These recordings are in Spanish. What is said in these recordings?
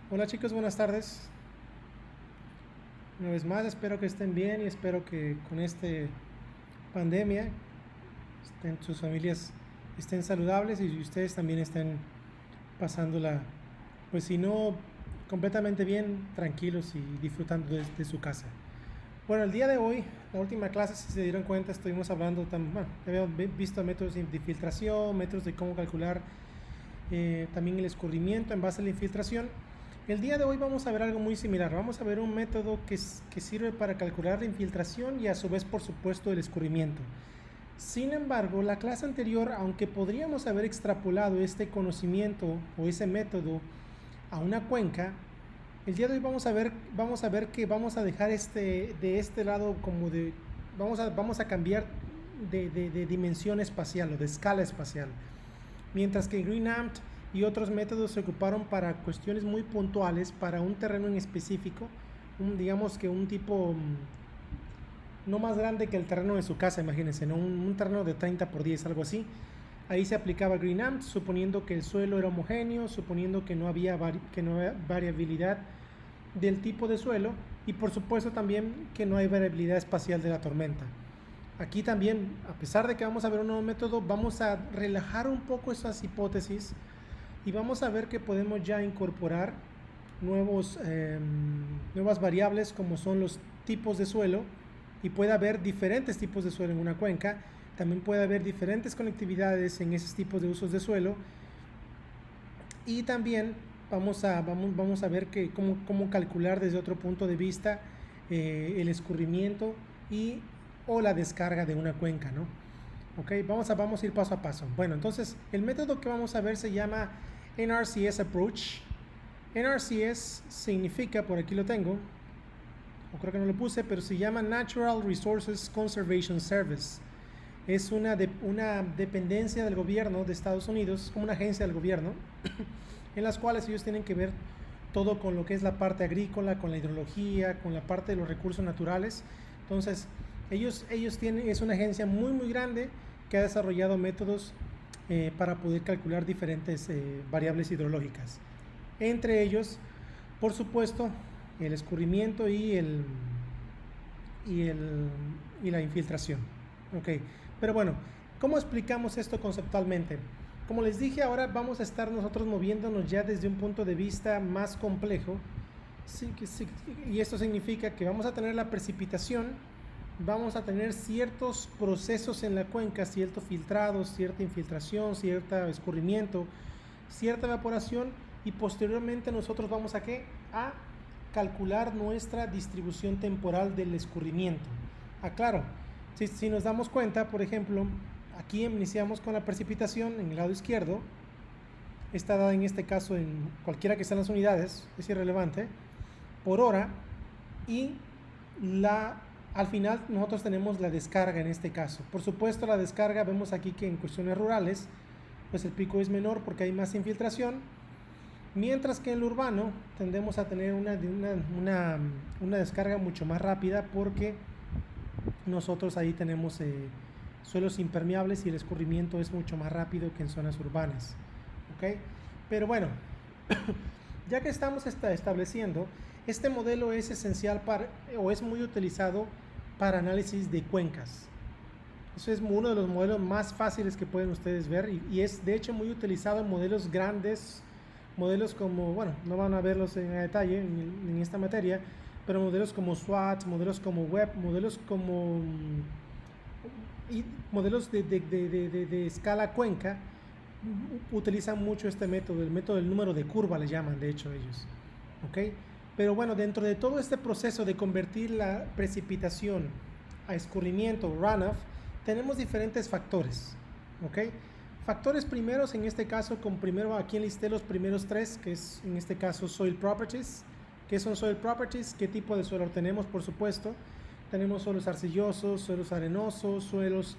Hola chicos, buenas tardes. Una vez más, espero que estén bien y espero que con esta pandemia sus familias estén saludables y ustedes también estén pasándola, pues si no completamente bien, tranquilos y disfrutando de su casa. Bueno, el día de hoy, la última clase, si se dieron cuenta, estuvimos hablando, habíamos visto métodos de infiltración, métodos de cómo calcular también el escurrimiento en base a la infiltración. El día de hoy vamos a ver algo muy similar. Vamos a ver un método que sirve para calcular la infiltración y a su vez, por supuesto, el escurrimiento. Sin embargo, la clase anterior, aunque podríamos haber extrapolado este conocimiento o ese método a una cuenca, el día de hoy vamos a ver que vamos a dejar de este lado como de, vamos a cambiar de dimensión espacial o de escala espacial. Mientras que GreenAmt y otros métodos se ocuparon para cuestiones muy puntuales, para un terreno en específico, digamos que un tipo no más grande que el terreno de su casa, imagínense, ¿no? un terreno de 30 por 10, algo así. Ahí se aplicaba GreenAmt, suponiendo que el suelo era homogéneo, suponiendo que no había variabilidad del tipo de suelo y por supuesto también que no hay variabilidad espacial de la tormenta. Aquí también, a pesar de que vamos a ver un nuevo método, vamos a relajar un poco esas hipótesis y vamos a ver que podemos ya incorporar nuevas variables como son los tipos de suelo, y puede haber diferentes tipos de suelo en una cuenca. También puede haber diferentes conectividades en esos tipos de usos de suelo, y también vamos a ver cómo calcular desde otro punto de vista el escurrimiento y o la descarga de una cuenca, ¿no? Ok, vamos a ir paso a paso. Bueno, entonces el método que vamos a ver se llama NRCS Approach. NRCS significa, por aquí lo tengo, o creo que no lo puse, pero se llama Natural Resources Conservation Service. Es una dependencia del gobierno de Estados Unidos, como una agencia del gobierno, en las cuales ellos tienen que ver todo con lo que es la parte agrícola, con la hidrología, con la parte de los recursos naturales. Entonces, es una agencia muy grande que ha desarrollado métodos para poder calcular diferentes variables hidrológicas. Entre ellos, por supuesto, el escurrimiento y la infiltración. Okay. Pero bueno, ¿cómo explicamos esto conceptualmente? Como les dije, ahora vamos a estar nosotros moviéndonos ya desde un punto de vista más complejo. Sí, y esto significa que vamos a tener la precipitación, vamos a tener ciertos procesos en la cuenca, cierto filtrado, cierta infiltración, cierto escurrimiento, cierta evaporación, y posteriormente nosotros vamos a ¿qué? A calcular nuestra distribución temporal del escurrimiento. Claro, si nos damos cuenta, por ejemplo, aquí iniciamos con la precipitación en el lado izquierdo, está dada en este caso en cualquiera que sean las unidades, es irrelevante, por hora, y al final nosotros tenemos la descarga en este caso. Por supuesto, la descarga vemos aquí que en cuestiones rurales, pues el pico es menor porque hay más infiltración, mientras que en lo urbano tendemos a tener una descarga mucho más rápida porque nosotros ahí tenemos suelos impermeables y el escurrimiento es mucho más rápido que en zonas urbanas. ¿Okay? Pero bueno, ya que estamos estableciendo, este modelo es esencial o es muy utilizado para análisis de cuencas. Eso es uno de los modelos más fáciles que pueden ustedes ver y es de hecho muy utilizado en modelos grandes, modelos como, bueno, no van a verlos en detalle en esta materia, pero modelos como SWOT, modelos como Web, modelos como y modelos de escala cuenca utilizan mucho este método, el método del número de curva le llaman de hecho ellos. ¿Ok? Pero bueno, dentro de todo este proceso de convertir la precipitación a escurrimiento, runoff, tenemos diferentes factores. ¿Ok? Factores primeros, en este caso, primero aquí enlisté los primeros tres, que es en este caso soil properties. ¿Qué son soil properties? ¿Qué tipo de suelo tenemos? Por supuesto, tenemos suelos arcillosos, suelos arenosos, suelos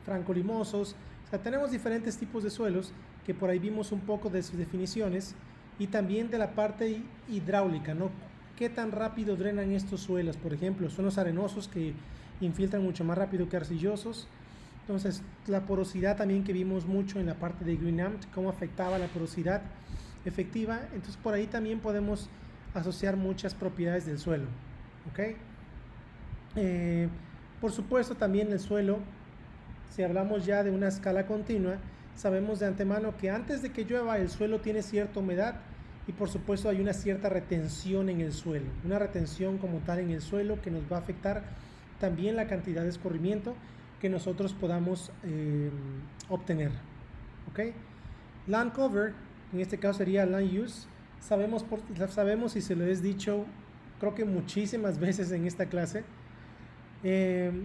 francolimosos. O sea, tenemos diferentes tipos de suelos que por ahí vimos un poco de sus definiciones y también de la parte hidráulica, ¿no? ¿Qué tan rápido drenan estos suelos? Por ejemplo, suelos arenosos que infiltran mucho más rápido que arcillosos. Entonces, la porosidad también que vimos mucho en la parte de GreenAmt, cómo afectaba la porosidad efectiva, entonces por ahí también podemos asociar muchas propiedades del suelo. ¿Ok? Por supuesto también el suelo, si hablamos ya de una escala continua, sabemos de antemano que antes de que llueva el suelo tiene cierta humedad y por supuesto hay una cierta retención en el suelo, una retención como tal en el suelo que nos va a afectar también la cantidad de escurrimiento que nosotros podamos obtener. ¿Ok? Land cover, en este caso sería land use, sabemos y se lo he dicho creo que muchísimas veces en esta clase, el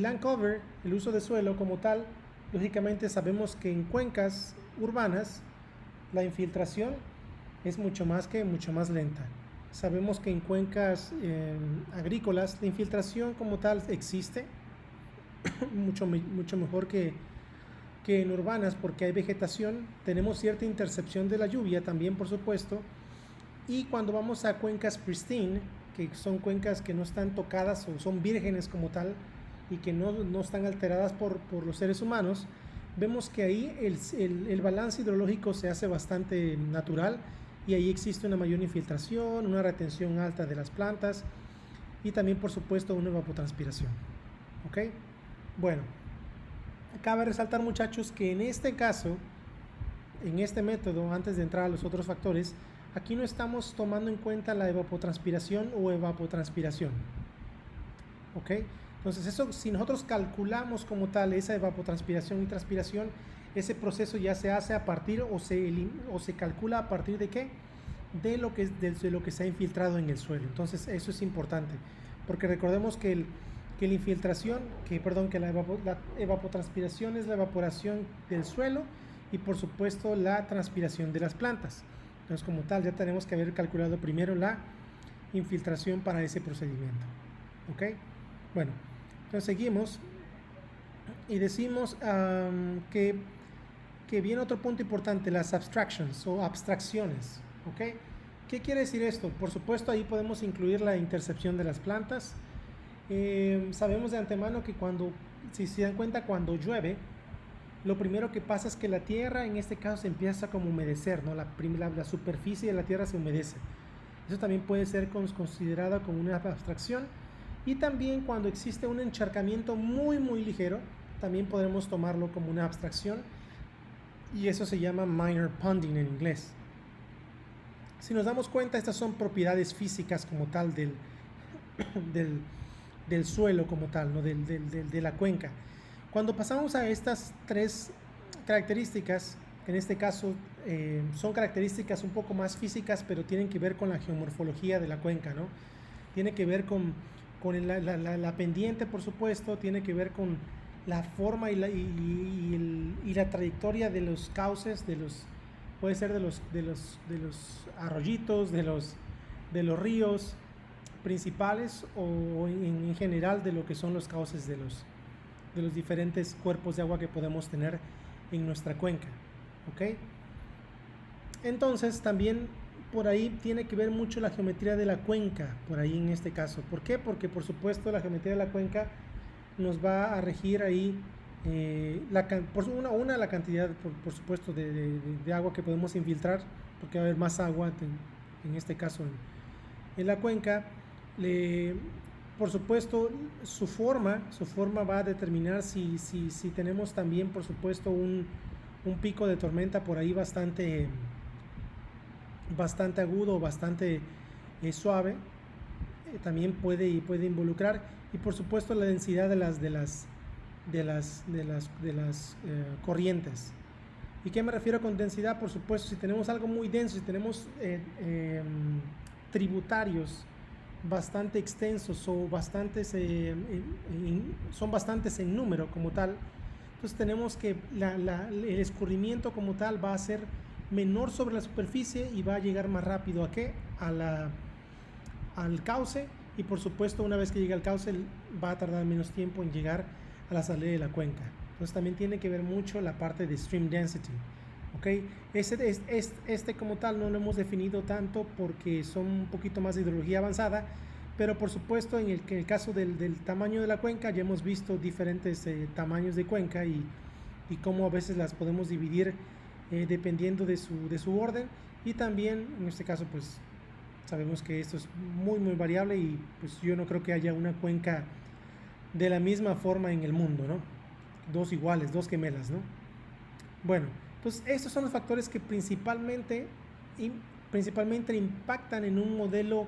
land cover, el uso de suelo como tal, lógicamente sabemos que en cuencas urbanas la infiltración es mucho más lenta. Sabemos que en cuencas agrícolas la infiltración como tal existe mucho mejor que en urbanas, porque hay vegetación, tenemos cierta intercepción de la lluvia también, por supuesto, y cuando vamos a cuencas pristine, que son cuencas que no están tocadas o son vírgenes como tal y que no están alteradas por los seres humanos, vemos que ahí el balance hidrológico se hace bastante natural y ahí existe una mayor infiltración, una retención alta de las plantas y también por supuesto una evapotranspiración. ¿Ok? Bueno, cabe resaltar, muchachos, que en este caso, en este método, antes de entrar a los otros factores, aquí no estamos tomando en cuenta la evapotranspiración o evapotranspiración. ¿Ok? Entonces eso, si nosotros calculamos como tal esa evapotranspiración y transpiración, ese proceso ya se hace a partir o se calcula a partir de ¿qué? De lo que se ha infiltrado en el suelo. Entonces eso es importante, porque recordemos que la evapotranspiración es la evaporación del suelo y por supuesto la transpiración de las plantas. Entonces como tal ya tenemos que haber calculado primero la infiltración para ese procedimiento. ¿Ok? Bueno, entonces seguimos y decimos que viene otro punto importante, las abstractions o abstracciones. ¿Ok? ¿Qué quiere decir esto? Por supuesto ahí podemos incluir la intercepción de las plantas. Sabemos de antemano que si se dan cuenta, cuando llueve, lo primero que pasa es que la tierra en este caso se empieza como a humedecer, ¿no? La superficie de la tierra se humedece. Eso también puede ser considerado como una abstracción. Y también cuando existe un encharcamiento muy ligero, también podremos tomarlo como una abstracción. Y eso se llama minor ponding en inglés. Si nos damos cuenta, estas son propiedades físicas como tal del suelo como tal, ¿no? de la cuenca. Cuando pasamos a estas tres características, que en este caso son características un poco más físicas, pero tienen que ver con la geomorfología de la cuenca, ¿no? Tiene que ver con la pendiente, por supuesto, tiene que ver con la forma y la trayectoria de los cauces, puede ser de los arroyitos, de los ríos principales o en general de lo que son los cauces de los diferentes cuerpos de agua que podemos tener en nuestra cuenca. ¿Ok? Entonces también por ahí tiene que ver mucho la geometría de la cuenca, por ahí en este caso. ¿Por qué? Porque por supuesto la geometría de la cuenca nos va a regir ahí la cantidad, por supuesto, de agua que podemos infiltrar, porque va a haber más agua en este caso en la cuenca. Por supuesto, su forma va a determinar si tenemos también, por supuesto, un pico de tormenta por ahí bastante agudo, bastante suave, también puede involucrar, y por supuesto la densidad de las corrientes. ¿Y qué me refiero con densidad? Por supuesto, si tenemos algo muy denso, si tenemos tributarios bastante extensos o son bastantes en número como tal, entonces tenemos que el escurrimiento como tal va a ser menor sobre la superficie y va a llegar más rápido al cauce, y por supuesto una vez que llegue al cauce va a tardar menos tiempo en llegar a la salida de la cuenca. Entonces también tiene que ver mucho la parte de stream density. ¿Okay? Este como tal no lo hemos definido tanto porque son un poquito más de hidrología avanzada, pero por supuesto en el caso del tamaño de la cuenca ya hemos visto diferentes tamaños de cuenca y cómo a veces las podemos dividir dependiendo de su orden, y también en este caso pues sabemos que esto es muy variable y pues yo no creo que haya una cuenca de la misma forma en el mundo, ¿no? Dos iguales, dos gemelas, ¿no? Bueno, entonces estos son los factores que principalmente impactan en un modelo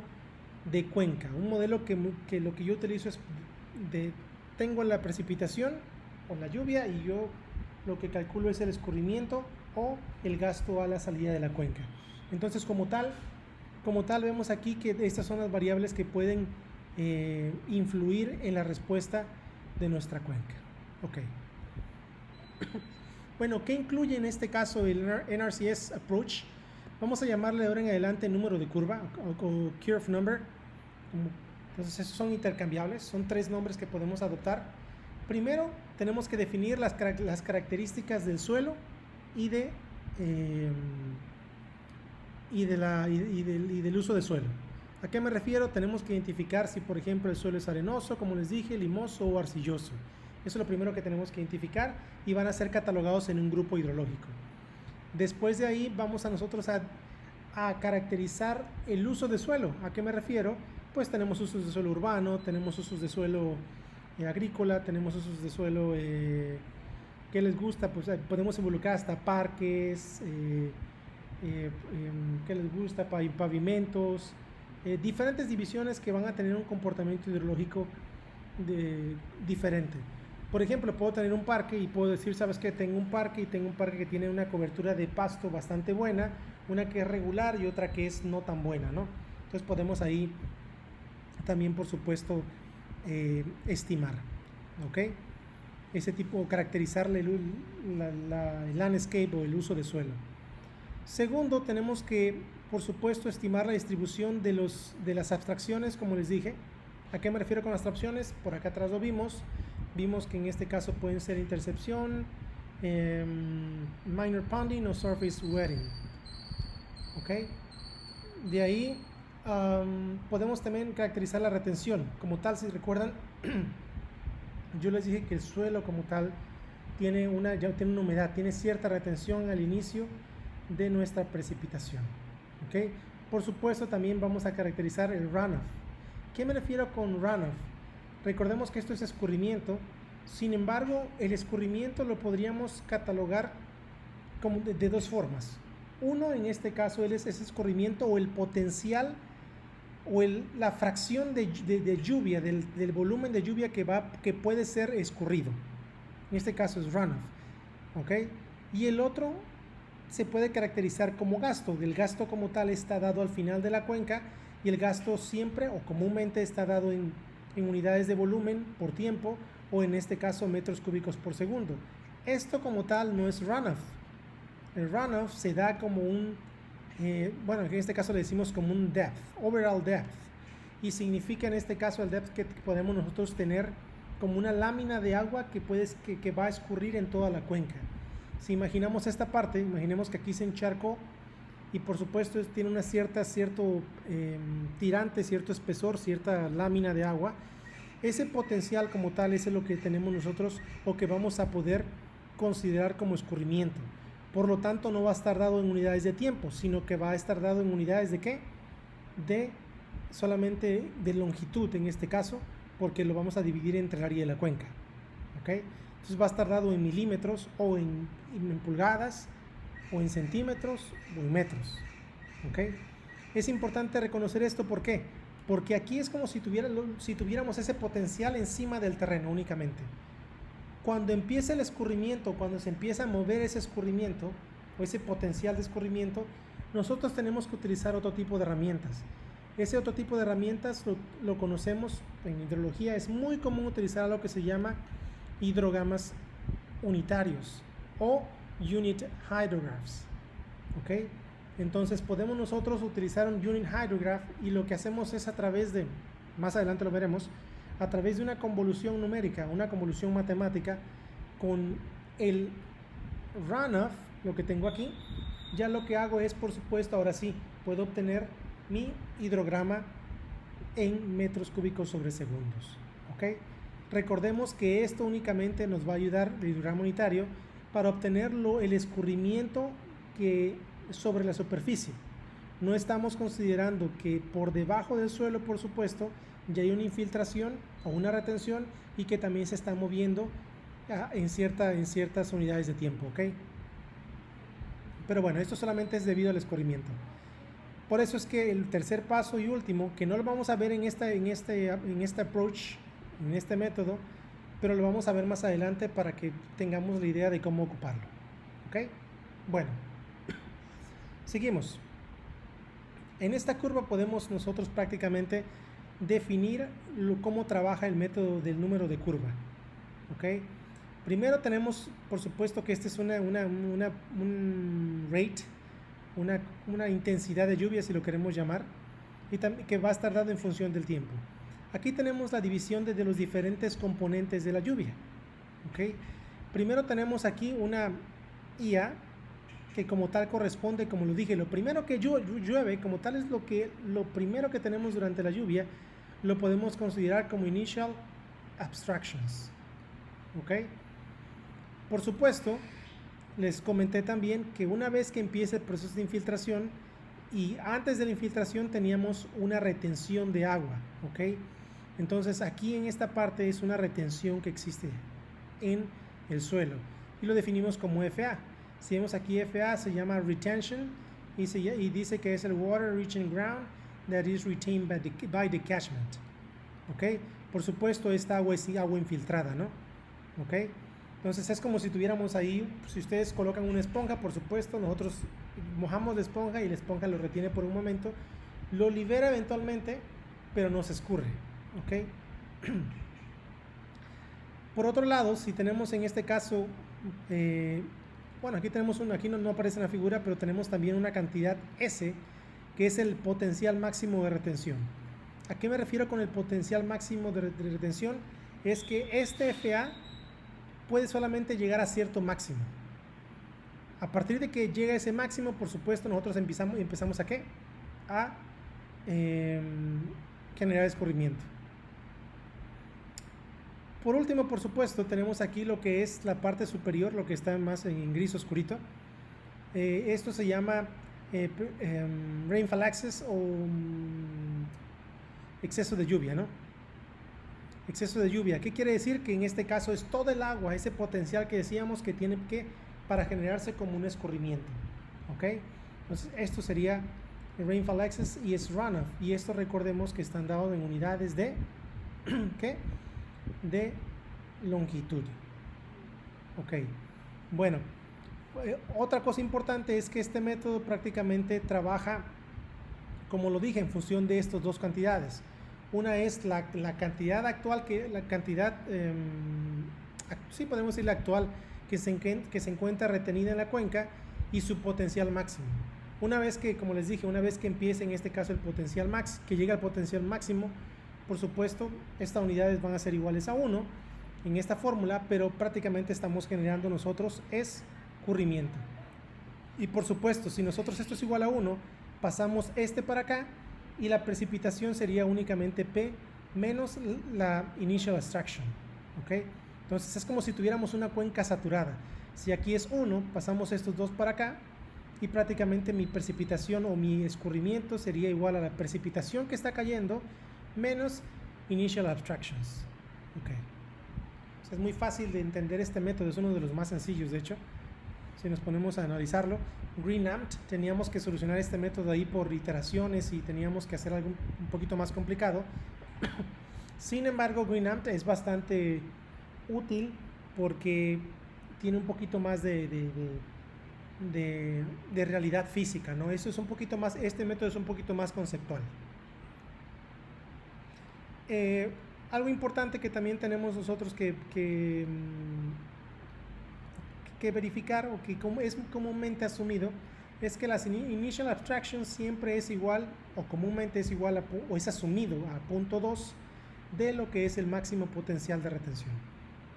de cuenca, un modelo que lo que yo utilizo es tengo la precipitación o la lluvia y yo lo que calculo es el escurrimiento o el gasto a la salida de la cuenca. Entonces como tal vemos aquí que estas son las variables que pueden influir en la respuesta de nuestra cuenca. Ok. Bueno, ¿qué incluye en este caso el NRCS Approach? Vamos a llamarle de ahora en adelante número de curva o curve number. Entonces esos son intercambiables, son tres nombres que podemos adoptar. Primero tenemos que definir las características del suelo y del uso de suelo. ¿A qué me refiero? Tenemos que identificar si por ejemplo el suelo es arenoso, como les dije, limoso o arcilloso. Eso es lo primero que tenemos que identificar y van a ser catalogados en un grupo hidrológico. Después de ahí vamos a nosotros a caracterizar el uso de suelo. ¿A qué me refiero? Pues tenemos usos de suelo urbano, tenemos usos de suelo agrícola, tenemos usos de suelo que les gusta, pues podemos involucrar hasta parques, que les gusta, pavimentos, diferentes divisiones que van a tener un comportamiento hidrológico diferente. Por ejemplo, puedo tener un parque y puedo decir, ¿sabes qué? Tengo un parque que tiene una cobertura de pasto bastante buena, una que es regular y otra que es no tan buena, ¿no? Entonces podemos ahí también, por supuesto, estimar, ¿ok? Ese tipo, caracterizarle el landscape o el uso de suelo. Segundo, tenemos que, por supuesto, estimar la distribución de las abstracciones, como les dije. ¿A qué me refiero con abstracciones? Por acá atrás lo vimos. Vimos que en este caso pueden ser intercepción, minor ponding o surface wetting. ¿Ok? De ahí podemos también caracterizar la retención. Como tal, si recuerdan, yo les dije que el suelo como tal tiene una humedad, tiene cierta retención al inicio de nuestra precipitación. ¿Ok? Por supuesto, también vamos a caracterizar el runoff. ¿Qué me refiero con runoff? Recordemos que esto es escurrimiento. Sin embargo, el escurrimiento lo podríamos catalogar como de dos formas. Uno, en este caso, es ese escurrimiento o el potencial o la fracción de lluvia, del volumen de lluvia que puede ser escurrido. En este caso es runoff. ¿Ok? Y el otro se puede caracterizar como gasto. El gasto como tal está dado al final de la cuenca y el gasto siempre o comúnmente está dado en unidades de volumen por tiempo o en este caso metros cúbicos por segundo. Esto como tal no es runoff. El runoff se da como bueno, en este caso le decimos como un depth, overall depth, y significa en este caso el depth que podemos nosotros tener como una lámina de agua que va a escurrir en toda la cuenca. Si imaginamos esta parte, imaginemos que aquí se encharcó y por supuesto tiene una cierto tirante, cierto espesor, cierta lámina de agua. Ese potencial como tal es lo que tenemos nosotros o que vamos a poder considerar como escurrimiento. Por lo tanto, no va a estar dado en unidades de tiempo, sino que va a estar dado en unidades de ¿qué? Solamente de longitud en este caso, porque lo vamos a dividir entre el área de la cuenca. ¿Ok? Entonces va a estar dado en milímetros o en pulgadas o en centímetros o en metros. ¿Ok? Es importante reconocer esto, ¿por qué? Porque aquí es como si tuviéramos ese potencial encima del terreno únicamente. Cuando empieza el escurrimiento, cuando se empieza a mover ese escurrimiento o ese potencial de escurrimiento, nosotros tenemos que utilizar otro tipo de herramientas. Ese otro tipo de herramientas lo conocemos en hidrología. Es muy común utilizar lo que se llama hidrogramas unitarios o unit hydrographs. ¿Ok? Entonces podemos nosotros utilizar un unit hydrograph y lo que hacemos es a través de, más adelante lo veremos, a través de una convolución numérica, una convolución matemática con el runoff, lo que tengo aquí, ya lo que hago es, por supuesto, ahora sí, puedo obtener mi hidrograma en metros cúbicos sobre segundos. ¿Ok? Recordemos que esto únicamente nos va a ayudar, el hidrograma unitario, para obtener el escurrimiento que sobre la superficie. No estamos considerando que por debajo del suelo, por supuesto, ya hay una infiltración o una retención y que también se está moviendo en ciertas unidades de tiempo, ¿ok? Pero bueno, esto solamente es debido al escurrimiento. Por eso es que el tercer paso y último, que no lo vamos a ver en este approach, en este método, pero lo vamos a ver más adelante para que tengamos la idea de cómo ocuparlo, ¿ok? Bueno, seguimos. En esta curva podemos nosotros prácticamente definir cómo trabaja el método del número de curva, ¿ok? Primero tenemos, por supuesto, que este es un rate, una intensidad de lluvia, si lo queremos llamar, y también que va a estar dado en función del tiempo. Aquí tenemos la división de los diferentes componentes de la lluvia, ¿ok? Primero tenemos aquí una IA, que como tal corresponde, como lo dije, lo primero que llueve, como tal es lo primero que tenemos durante la lluvia, lo podemos considerar como initial abstractions, ¿ok? Por supuesto, les comenté también que una vez que empiece el proceso de infiltración y antes de la infiltración teníamos una retención de agua, ¿ok? Entonces aquí en esta parte es una retención que existe en el suelo y lo definimos como FA. Si vemos aquí FA se llama retention y dice que es el water reaching ground that is retained by the catchment, ¿ok? Por supuesto esta agua es agua infiltrada, ¿no? ¿Ok? Entonces es como si tuviéramos ahí, si ustedes colocan una esponja, por supuesto, nosotros mojamos la esponja y la esponja lo retiene por un momento, lo libera eventualmente, pero no se escurre, ¿ok? Por otro lado, si tenemos en este caso, bueno, aquí tenemos aquí no aparece en la figura, pero tenemos también una cantidad S, que es el potencial máximo de retención. ¿A qué me refiero con el potencial máximo de retención? Es que este FA puede solamente llegar a cierto máximo. A partir de que llega ese máximo, por supuesto, nosotros empezamos ¿a qué? A generar escurrimiento. Por último, por supuesto, tenemos aquí lo que es la parte superior, lo que está más en gris oscurito. Esto se llama rainfall excess o exceso de lluvia, ¿no? Exceso de lluvia. ¿Qué quiere decir? Que en este caso es todo el agua, ese potencial que decíamos que tiene para generarse como un escurrimiento, ¿ok? Entonces esto sería el rainfall excess y es runoff, y esto recordemos que están dados en unidades de ¿qué? De longitud, ok. Bueno, otra cosa importante es que este método prácticamente trabaja, como lo dije, en función de estas dos cantidades. Una es la cantidad actual, sí podemos decir la actual, que se encuentra retenida en la cuenca, y su potencial máximo. Una vez que, como les dije, una vez que empiece en este caso el potencial max, que llega al potencial máximo, por supuesto, estas unidades van a ser iguales a 1 en esta fórmula, pero prácticamente estamos generando nosotros escurrimiento. Y por supuesto, si nosotros esto es igual a 1, pasamos este para acá, y la precipitación sería únicamente P menos la initial abstraction, ¿ok? Entonces es como si tuviéramos una cuenca saturada. Si aquí es 1, pasamos estos dos para acá y prácticamente mi precipitación o mi escurrimiento sería igual a la precipitación que está cayendo menos initial abstractions, ¿ok? O sea, es muy fácil de entender este método, es uno de los más sencillos, de hecho. Si nos ponemos a analizarlo, GreenAMT teníamos que solucionar este método ahí por iteraciones y teníamos que hacer algo un poquito más complicado. Sin embargo, GreenAMT es bastante útil porque tiene un poquito más de realidad física, ¿no? Eso es un poquito más, este método es un poquito más conceptual. Algo importante que también tenemos nosotros que verificar, o que es comúnmente asumido, es que las initial abstraction siempre es igual, o comúnmente es igual o es asumido a 0.2 de lo que es el máximo potencial de retención,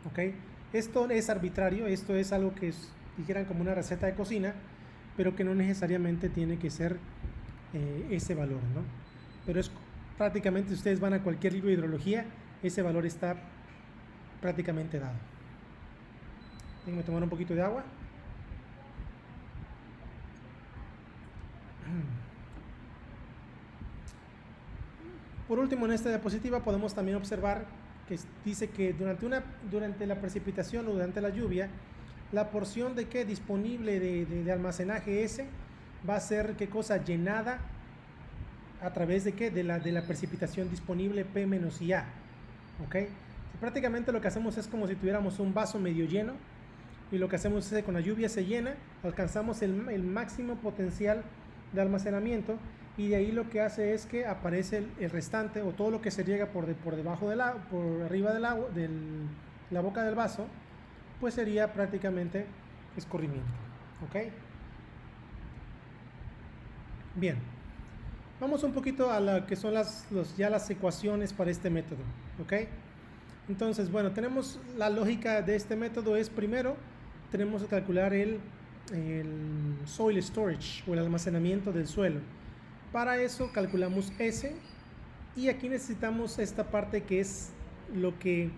¿ok? Esto es arbitrario, esto es algo que dijeran como una receta de cocina, pero que no necesariamente tiene que ser ese valor, ¿no? Pero es prácticamente, si ustedes van a cualquier libro de hidrología, ese valor está prácticamente dado. Déjenme tomar un poquito de agua. Por último, en esta diapositiva podemos también observar que dice que durante la precipitación o durante la lluvia, la porción de que disponible de almacenaje S va a ser qué cosa llenada a través de qué, de la precipitación disponible P menos IA. ¿Ok? Prácticamente lo que hacemos es como si tuviéramos un vaso medio lleno, y lo que hacemos es que con la lluvia se llena, alcanzamos el máximo potencial de almacenamiento, y de ahí lo que hace es que aparece el restante, o todo lo que se riega por debajo del agua, por arriba del agua, la boca del vaso, pues sería prácticamente escurrimiento. ¿Ok? Bien, vamos un poquito a lo que son las ecuaciones para este método. ¿Ok? Entonces, bueno, tenemos la lógica de este método es, primero tenemos que calcular el soil storage, o el almacenamiento del suelo. Para eso calculamos S, y aquí necesitamos esta parte que es lo que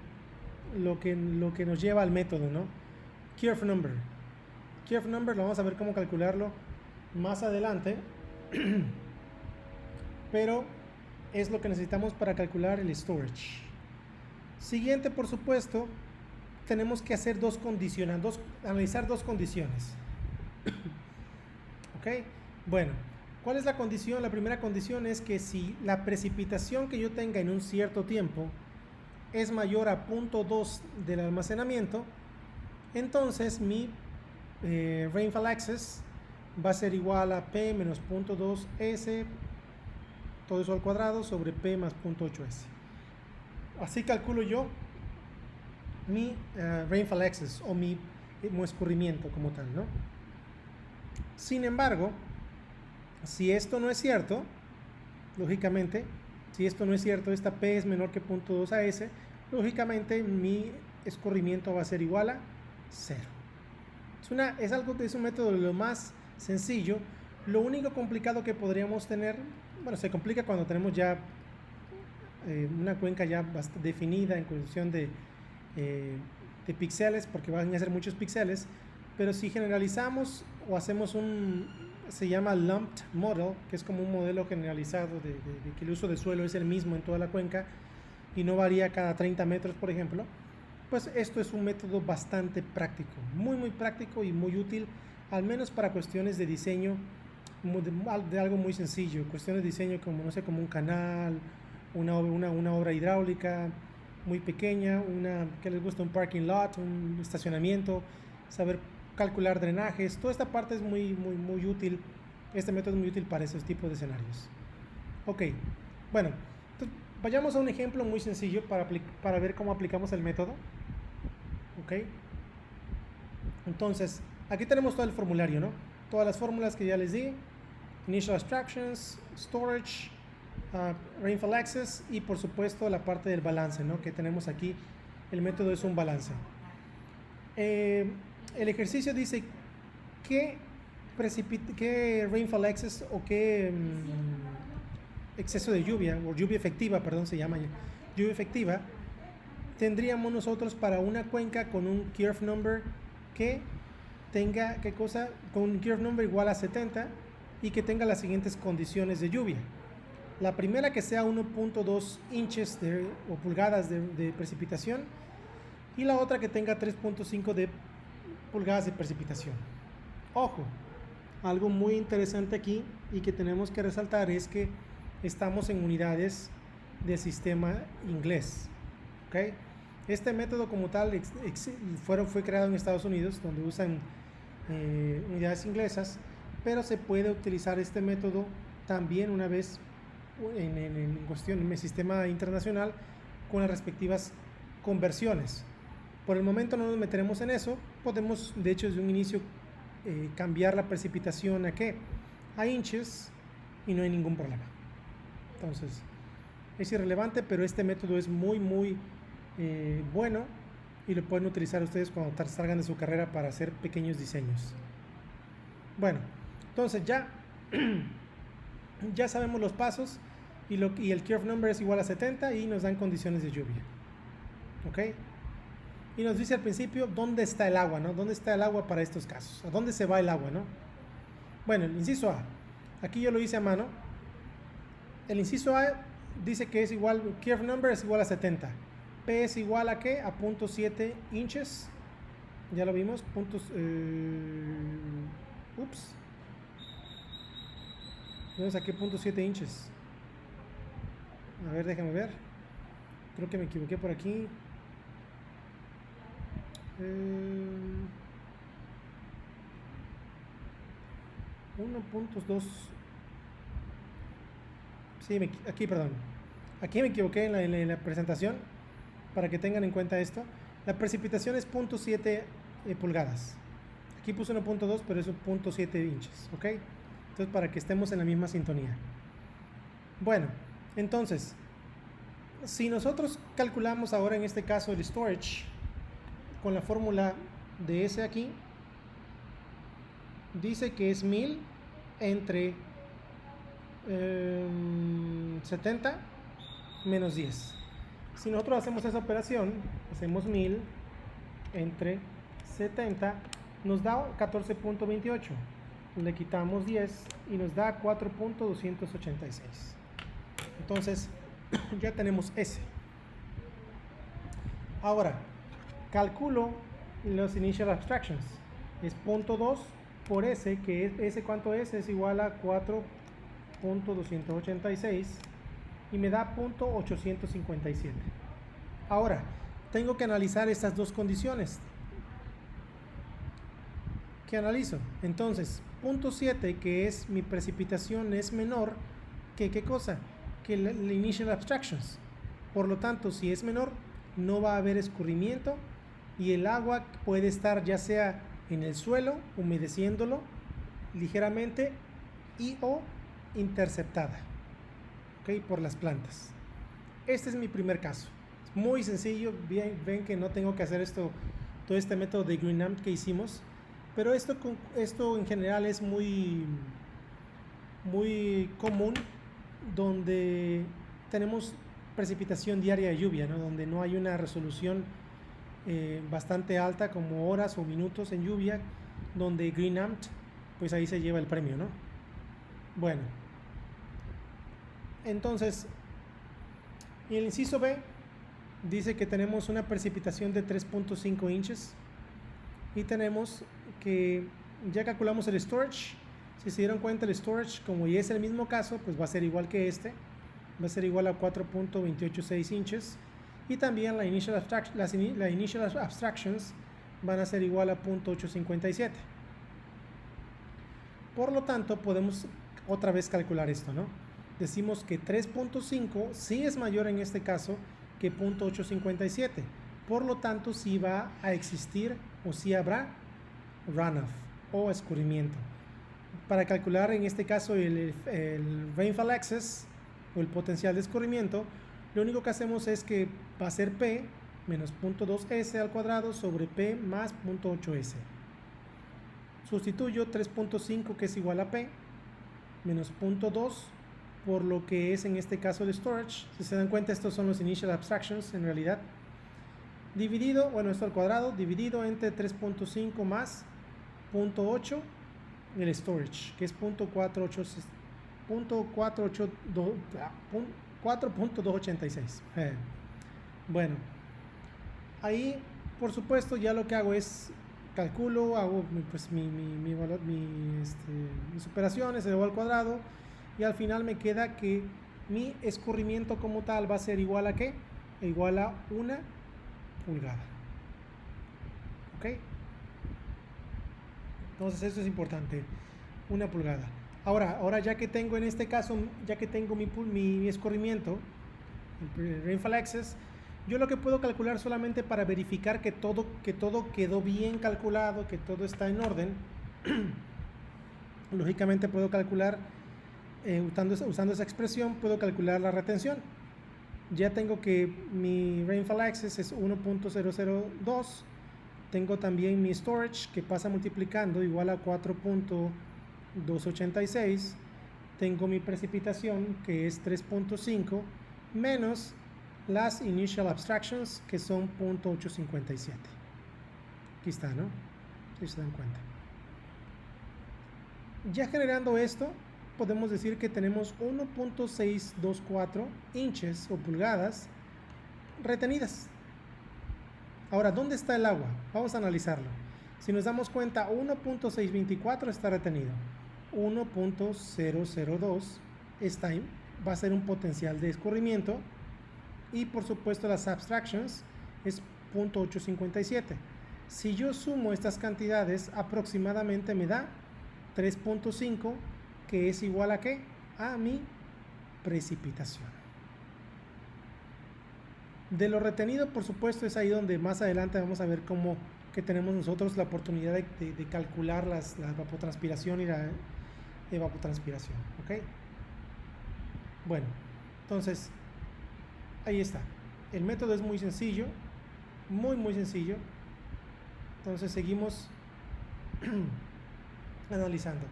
nos lleva al método, ¿no? Curve number. Curve number lo vamos a ver cómo calcularlo más adelante, pero es lo que necesitamos para calcular el storage. Siguiente, por supuesto, tenemos que hacer analizar dos condiciones. ¿Ok? Bueno, ¿cuál es la condición? La primera condición es que si la precipitación que yo tenga en un cierto tiempo es mayor a 0.2 del almacenamiento, entonces mi rainfall access va a ser igual a P menos 0.2 S, todo eso al cuadrado, sobre P más 0.8 S. Así calculo yo mi rainfall access, o mi escurrimiento como tal, ¿no? Sin embargo, si esto no es cierto, lógicamente, si esto no es cierto, esta P es menor que 0.2 a S, lógicamente mi escurrimiento va a ser igual a 0. Es un método de lo más sencillo. Lo único complicado que podríamos tener, bueno, se complica cuando tenemos ya una cuenca ya bastante definida en cuestión de píxeles, porque van a ser muchos píxeles, pero si generalizamos o hacemos se llama lumped model, que es como un modelo generalizado de que el uso de suelo es el mismo en toda la cuenca y no varía cada 30 metros, por ejemplo, pues esto es un método bastante práctico, muy práctico y muy útil, al menos para cuestiones de diseño de algo muy sencillo, cuestiones de diseño como, no sé, como un canal, una obra hidráulica muy pequeña, que les gusta un parking lot, un estacionamiento, saber calcular drenajes. Toda esta parte es muy útil. Este método es muy útil para esos tipos de escenarios. Ok, bueno, vayamos a un ejemplo muy sencillo para ver cómo aplicamos el método. Ok, entonces aquí tenemos todo el formulario, ¿no? Todas las fórmulas que ya les di: initial abstractions, storage, rainfall access, y por supuesto la parte del balance, ¿no? Que tenemos aquí. El método es un balance. El ejercicio dice qué rainfall excess, o qué exceso de lluvia, o lluvia efectiva, perdón, se llama lluvia efectiva, tendríamos nosotros para una cuenca con un curve number que tenga, con un curve number igual a 70, y que tenga las siguientes condiciones de lluvia. La primera, que sea 1.2 inches o pulgadas de precipitación, y la otra que tenga 3.5 de pulgadas de precipitación. Ojo, algo muy interesante aquí y que tenemos que resaltar es que estamos en unidades de sistema inglés. ¿Okay? Este método como tal fue creado en Estados Unidos, donde usan unidades inglesas, pero se puede utilizar este método también una vez en cuestión en el sistema internacional, con las respectivas conversiones. Por el momento no nos meteremos en eso. Podemos, de hecho, desde un inicio cambiar la precipitación a inches, y no hay ningún problema. Entonces, es irrelevante, pero este método es muy bueno, y lo pueden utilizar ustedes cuando salgan de su carrera para hacer pequeños diseños. Bueno, entonces ya sabemos los pasos, y el curve number es igual a 70, y nos dan condiciones de lluvia. ¿Ok? Y nos dice al principio dónde está el agua, ¿no? ¿Dónde está el agua para estos casos? ¿A dónde se va el agua, no? Bueno, el inciso A. Aquí yo lo hice a mano. El inciso A dice que es igual, curve number es igual a 70. P es igual a ¿qué? A 0.7 inches. Ya lo vimos. Ups. ¿Dónde saqué 0.7 inches? A ver, déjame ver. Creo que me equivoqué por aquí. 1.2. Sí, aquí, perdón. Aquí me equivoqué en la presentación. Para que tengan en cuenta esto. La precipitación es 0.7 pulgadas. Aquí puse 1.2, pero es 0.7 inches. ¿Ok? Entonces, para que estemos en la misma sintonía. Bueno, entonces, si nosotros calculamos ahora en este caso el storage con la fórmula de S aquí, dice que es 1000 entre 70 menos 10. Si nosotros hacemos esa operación, hacemos 1000 entre 70, nos da 14.28. Le quitamos 10 y nos da 4.286. Entonces, ya tenemos S. Ahora, calculo los initial abstractions. Es 0.2 por S, que es S, ¿cuánto es? Es igual a 4.286 y me da 0.857. Ahora, tengo que analizar estas dos condiciones. ¿Qué analizo? Entonces, 0.7, que es mi precipitación, es menor que ¿qué cosa? Que la initial abstractions. Por lo tanto, si es menor, no va a haber escurrimiento y el agua puede estar ya sea en el suelo, humedeciéndolo ligeramente y o interceptada, ¿ok? Por las plantas. Este es mi primer caso. Es muy sencillo. Bien, ven que no tengo que hacer todo este método de GreenAmp que hicimos. Pero esto en general es muy común donde tenemos precipitación diaria de lluvia, ¿no? Donde no hay una resolución bastante alta como horas o minutos en lluvia, donde GreenAmp, pues ahí se lleva el premio, ¿no? Bueno, entonces, y el inciso B dice que tenemos una precipitación de 3.5 inches y tenemos que ya calculamos el storage. Si se dieron cuenta, el storage, como ya es el mismo caso, pues va a ser igual que este, va a ser igual a 4.286 inches y también las initial abstractions van a ser igual a 0.857. Por lo tanto, podemos otra vez calcular esto, ¿no? Decimos que 3.5 sí es mayor en este caso que 0.857. Por lo tanto, sí va a existir o sí habrá runoff o escurrimiento. Para calcular en este caso el rainfall excess o el potencial de escurrimiento, lo único que hacemos es que va a ser P menos 0.2S al cuadrado sobre P más 0.8S. Sustituyo 3.5 que es igual a P menos 0.2 por lo que es en este caso el storage. Si se dan cuenta, estos son los initial abstractions en realidad. Dividido, bueno, esto al cuadrado, dividido entre 3.5 más 0.8 el storage, que es 4.286. Bueno, ahí por supuesto ya lo que hago es calculo, hago pues mis operaciones, elevado al cuadrado y al final me queda que mi escurrimiento como tal va a ser igual a ¿qué? Igual a 1 pulgada. ¿Ok? Entonces eso es importante, 1 pulgada. Ahora ya que tengo en este caso, ya que tengo mi escurrimiento, el rainfall excess, yo lo que puedo calcular solamente para verificar que todo quedó bien calculado, que todo está en orden, lógicamente puedo calcular, usando esa expresión, puedo calcular la retención. Ya tengo que mi rainfall excess es 1.002. Tengo también mi storage que pasa multiplicando igual a 4.286. Tengo mi precipitación que es 3.5 menos las initial abstractions que son 0.857. Aquí está, ¿no? Si se dan cuenta. Ya generando esto, podemos decir que tenemos 1.624 inches o pulgadas retenidas. Ahora, ¿dónde está el agua? Vamos a analizarlo. Si nos damos cuenta, 1.624 está retenido. 1.002 va a ser un potencial de escurrimiento. Y por supuesto las abstractions es 0.857. Si yo sumo estas cantidades, aproximadamente me da 3.5, que es igual a ¿qué? A mi precipitación. De lo retenido, por supuesto, es ahí donde más adelante vamos a ver cómo que tenemos nosotros la oportunidad de calcular la evapotranspiración y la evapotranspiración. ¿Ok? Bueno, entonces, ahí está. El método es muy sencillo, muy sencillo. Entonces seguimos analizando.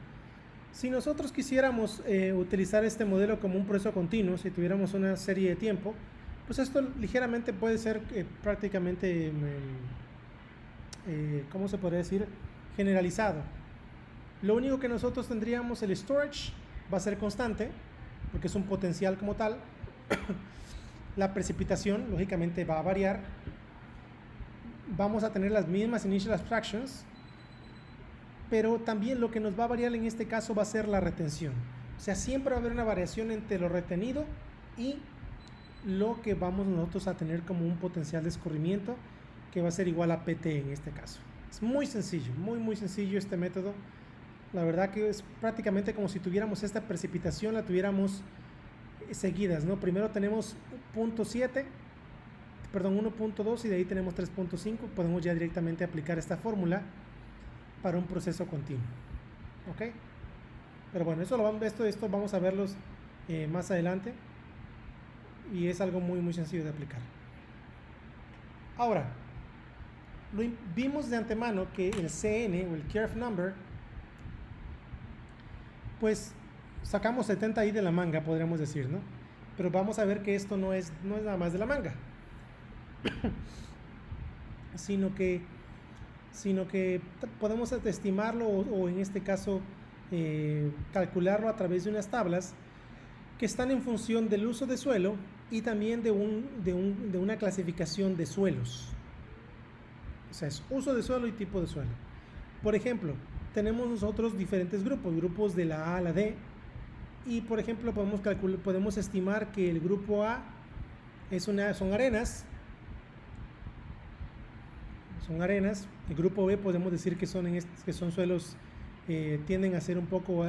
Si nosotros quisiéramos utilizar este modelo como un proceso continuo, si tuviéramos una serie de tiempo, pues esto ligeramente puede ser prácticamente, ¿cómo se podría decir? Generalizado. Lo único que nosotros tendríamos, el storage va a ser constante, porque es un potencial como tal. La precipitación, lógicamente, va a variar. Vamos a tener las mismas initial abstractions, pero también lo que nos va a variar en este caso va a ser la retención. O sea, siempre va a haber una variación entre lo retenido y lo que vamos nosotros a tener como un potencial de escurrimiento, que va a ser igual a PT en este caso. Es muy sencillo, muy sencillo este método. La verdad que es prácticamente como si tuviéramos esta precipitación, la tuviéramos seguidas, ¿no? Primero tenemos 1.2 y de ahí tenemos 3.5. Podemos ya directamente aplicar esta fórmula para un proceso continuo. ¿Ok? Pero bueno, esto vamos a verlos más adelante. Y es algo muy sencillo de aplicar. Ahora, vimos de antemano que el CN o el Kerf number, pues sacamos 70 ahí de la manga, podríamos decir, ¿no? Pero vamos a ver que esto no es nada más de la manga, sino que podemos estimarlo o en este caso calcularlo a través de unas tablas que están en función del uso de suelo y también de una clasificación de suelos. O sea, es uso de suelo y tipo de suelo. Por ejemplo, tenemos nosotros diferentes grupos de la A a la D, y por ejemplo podemos estimar que el grupo A son arenas. El grupo B podemos decir que son suelos, tienden a ser un poco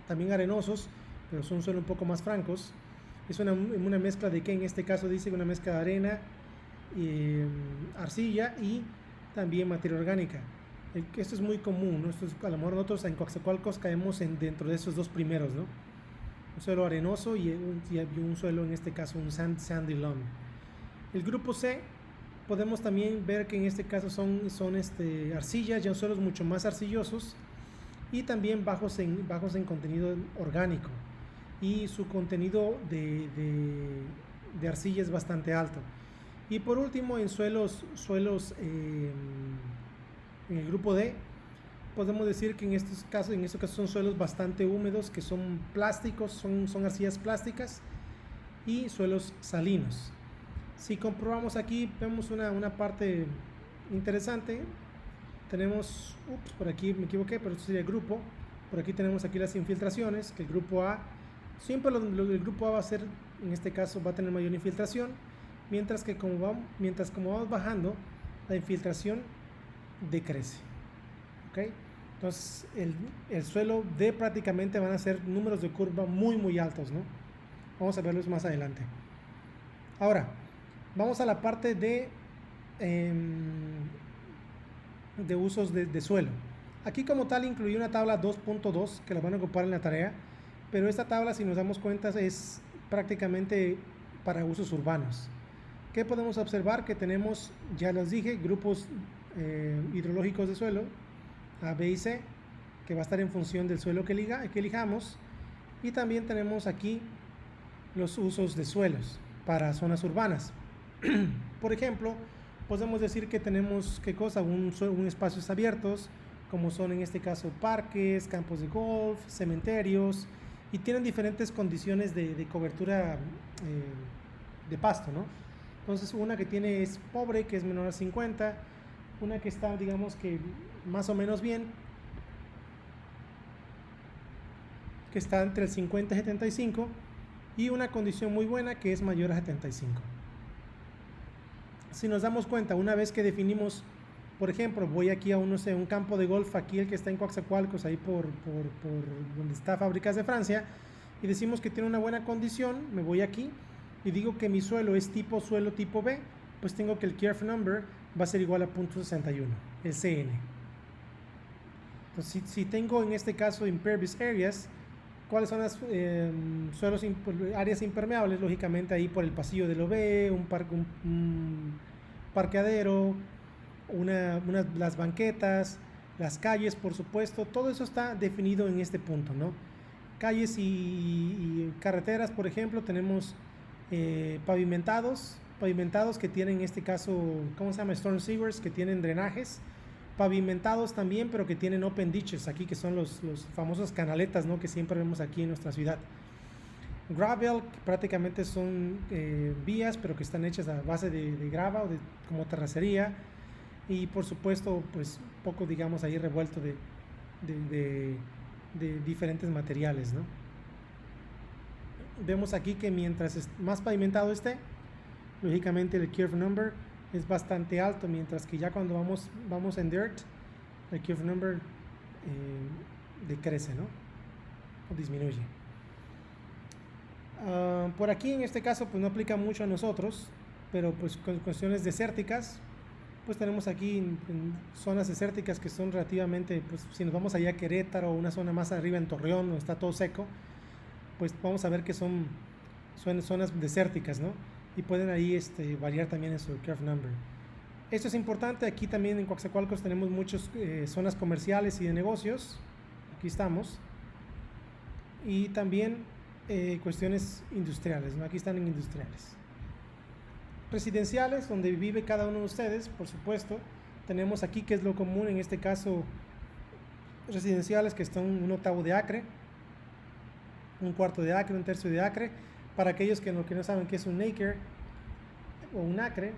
también arenosos, pero son suelos un poco más francos. Es una mezcla de que en este caso dice una mezcla de arena, arcilla y también materia orgánica. Esto es muy común, ¿no? A lo mejor nosotros en Coatzacoalcos caemos dentro de esos dos primeros, ¿no? Un suelo arenoso y un suelo, en este caso un sandy loam. El grupo C podemos también ver que en este caso son arcillas, ya suelos mucho más arcillosos y también bajos en contenido orgánico, y su contenido de arcilla es bastante alto. Y por último, en suelos en el grupo D, podemos decir que en estos casos son suelos bastante húmedos, que son plásticos, son arcillas plásticas y suelos salinos. Si comprobamos aquí, vemos una parte interesante. Tenemos, por aquí me equivoqué, pero esto sería el grupo. Por aquí tenemos aquí las infiltraciones, que el grupo A, siempre el grupo A va a ser, en este caso, va a tener mayor infiltración, mientras como vamos bajando, la infiltración decrece. ¿Ok? Entonces, el suelo D prácticamente van a ser números de curva muy altos, ¿no? Vamos a verlos más adelante. Ahora, vamos a la parte de usos de suelo. Aquí como tal incluí una tabla 2.2 que la van a ocupar en la tarea, pero esta tabla, si nos damos cuenta, es prácticamente para usos urbanos. ¿Qué podemos observar? Que tenemos, ya les dije, grupos hidrológicos de suelo A, B y C, que va a estar en función del suelo que elijamos, y también tenemos aquí los usos de suelos para zonas urbanas. Por ejemplo, podemos decir que tenemos un espacios abiertos, como son en este caso parques, campos de golf, cementerios, y tienen diferentes condiciones de cobertura de pasto, ¿no? Entonces una que tiene es pobre, que es menor a 50, una que está, digamos que más o menos bien, que está entre el 50 y 75, y una condición muy buena que es mayor a 75. Si nos damos cuenta, una vez que definimos, por ejemplo, voy aquí a no sé, un campo de golf, aquí el que está en Coatzacoalcos, ahí por donde está Fábricas de Francia, y decimos que tiene una buena condición, me voy aquí y digo que mi suelo es tipo suelo tipo B, pues tengo que el Kerf Number va a ser igual a 0.61, el CN. Entonces, si tengo en este caso impervious areas, ¿cuáles son las áreas impermeables? Lógicamente ahí por el pasillo del OB, un parqueadero, las banquetas, las calles, por supuesto, todo eso está definido en este punto, ¿no? Calles y carreteras, por ejemplo, tenemos pavimentados que tienen en este caso, ¿cómo se llama? Storm sewers, que tienen drenajes, pavimentados también, pero que tienen open ditches aquí, que son los famosos canaletas, ¿no? Que siempre vemos aquí en nuestra ciudad. Gravel, que prácticamente son vías, pero que están hechas a base de grava o como terracería, y por supuesto, pues poco, digamos, ahí revuelto de diferentes materiales, ¿no? Vemos aquí que mientras más pavimentado esté, lógicamente el curve number es bastante alto, mientras que ya cuando vamos en dirt, el curve number decrece, ¿no? O disminuye. Por aquí en este caso pues no aplica mucho a nosotros, pero pues con cuestiones desérticas, pues tenemos aquí en zonas desérticas que son relativamente, pues si nos vamos allá a Querétaro o una zona más arriba en Torreón donde está todo seco, pues vamos a ver que son zonas desérticas, ¿no? Y pueden ahí variar también en su curve number. Esto es importante. Aquí también en Coatzacoalcos tenemos muchas zonas comerciales y de negocios. Aquí estamos. Y también cuestiones industriales, ¿no? Aquí están en industriales. Residenciales, donde vive cada uno de ustedes, por supuesto. Tenemos aquí, que es lo común, en este caso, residenciales que están 1/8 de acre, 1/4 de acre, 1/3 de acre. Para aquellos que no saben qué es un acre o un acre,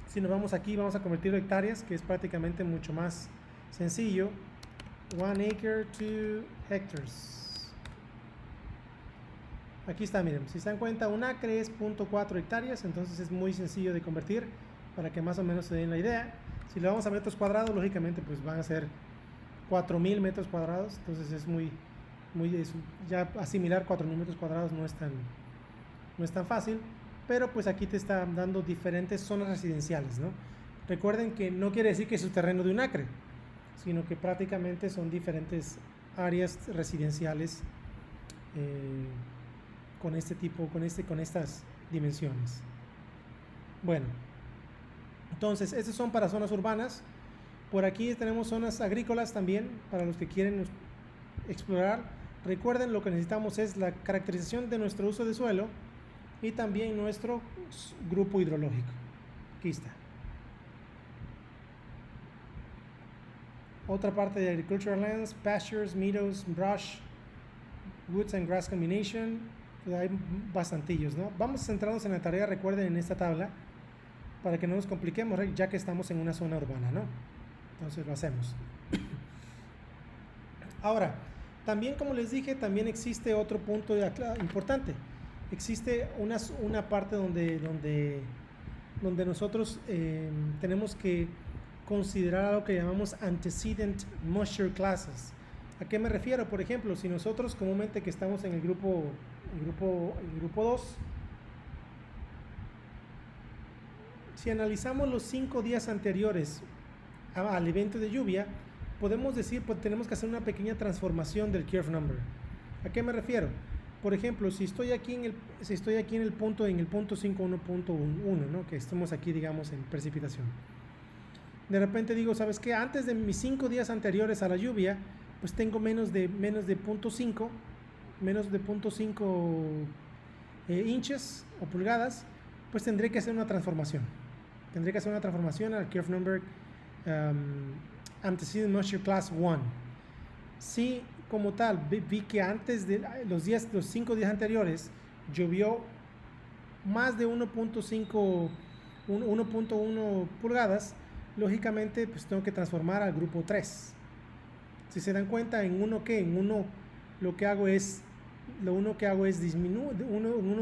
si nos vamos aquí, vamos a convertirlo en hectáreas, que es prácticamente mucho más sencillo. 1 acre, 2 hectares. Aquí está, miren, si se dan cuenta, un acre es 0.4 hectáreas, entonces es muy sencillo de convertir para que más o menos se den la idea. Si lo vamos a metros cuadrados, lógicamente pues van a ser 4.000 metros cuadrados, entonces es ya asimilar 4.000 metros cuadrados no es tan fácil, pero pues aquí te está dando diferentes zonas residenciales, ¿no? Recuerden que no quiere decir que es un terreno de un acre, sino que prácticamente son diferentes áreas residenciales con estas dimensiones. Bueno, entonces estos son para zonas urbanas. Por aquí tenemos zonas agrícolas también para los que quieren explorar. Recuerden, lo que necesitamos es la caracterización de nuestro uso de suelo y también nuestro grupo hidrológico. Aquí está. Otra parte de agricultural lands, pastures, meadows, brush, woods and grass combination. Hay bastantillos, ¿no? Vamos a centrarnos en la tarea, recuerden, en esta tabla, para que no nos compliquemos, ya que estamos en una zona urbana, ¿no? Entonces lo hacemos. Ahora, también, como les dije, también existe otro punto importante. Existe una parte donde nosotros tenemos que considerar algo que llamamos antecedent moisture classes. ¿A qué me refiero? Por ejemplo, si nosotros comúnmente que estamos en el grupo 2, si analizamos los 5 días anteriores al evento de lluvia, podemos decir, pues tenemos que hacer una pequeña transformación del curve number. ¿A qué me refiero? Por ejemplo, si estoy aquí en el punto 5.1.1, ¿no? Que estamos aquí, digamos, en precipitación. De repente digo, ¿sabes qué? Antes de mis 5 días anteriores a la lluvia, pues tengo menos de 0.5 inches o pulgadas, pues tendré que hacer una transformación. Tendré que hacer una transformación al curve number Antecedent Moisture Class 1. Si como tal vi que antes de los 5 días anteriores llovió más de 1.1 pulgadas, lógicamente pues tengo que transformar al grupo 3. Si se dan cuenta, en uno lo que hago es uno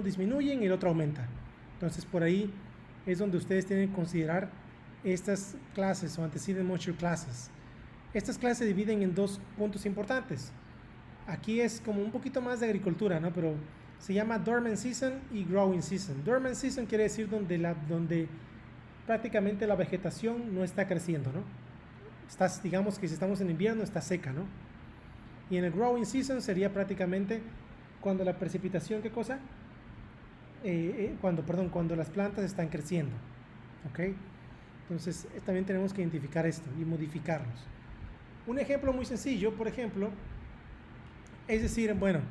disminuye y el otro aumenta. Entonces por ahí es donde ustedes tienen que considerar estas clases o antecedent moisture classes. Estas clases se dividen en dos puntos importantes. Aquí es como un poquito más de agricultura, ¿no? Pero se llama dormant season y growing season. Dormant season quiere decir donde prácticamente la vegetación no está creciendo, ¿no? Digamos que si estamos en invierno está seca, ¿no? Y en el growing season sería prácticamente cuando la precipitación, ¿qué cosa? Cuando las plantas están creciendo, ¿ok? Entonces también tenemos que identificar esto y modificarlos. Un ejemplo muy sencillo, por ejemplo, es decir, bueno,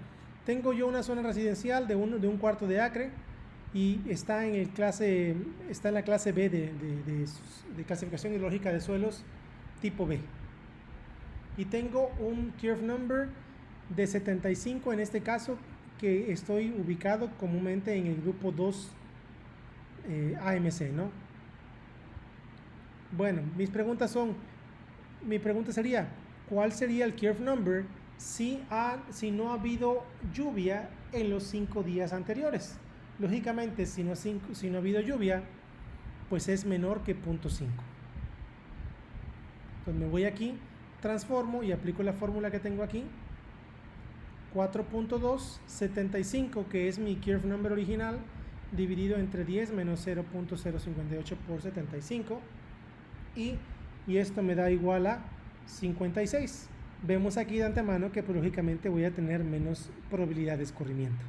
tengo yo una zona residencial de un cuarto de acre y está en la clase B de clasificación hidrológica de suelos tipo B. Y tengo un curve number de 75 en este caso, que estoy ubicado comúnmente en el grupo 2 AMC, ¿no? Bueno, mi pregunta sería, ¿cuál sería el curve number si no ha habido lluvia en los 5 días anteriores? Lógicamente, si no ha habido lluvia, pues es menor que 0.5. Entonces me voy aquí, transformo y aplico la fórmula que tengo aquí. 4.275, que es mi curve number original, dividido entre 10 menos 0.058 por 75. Y esto me da igual a 56. Vemos aquí de antemano que pues, lógicamente voy a tener menos probabilidad de escurrimiento.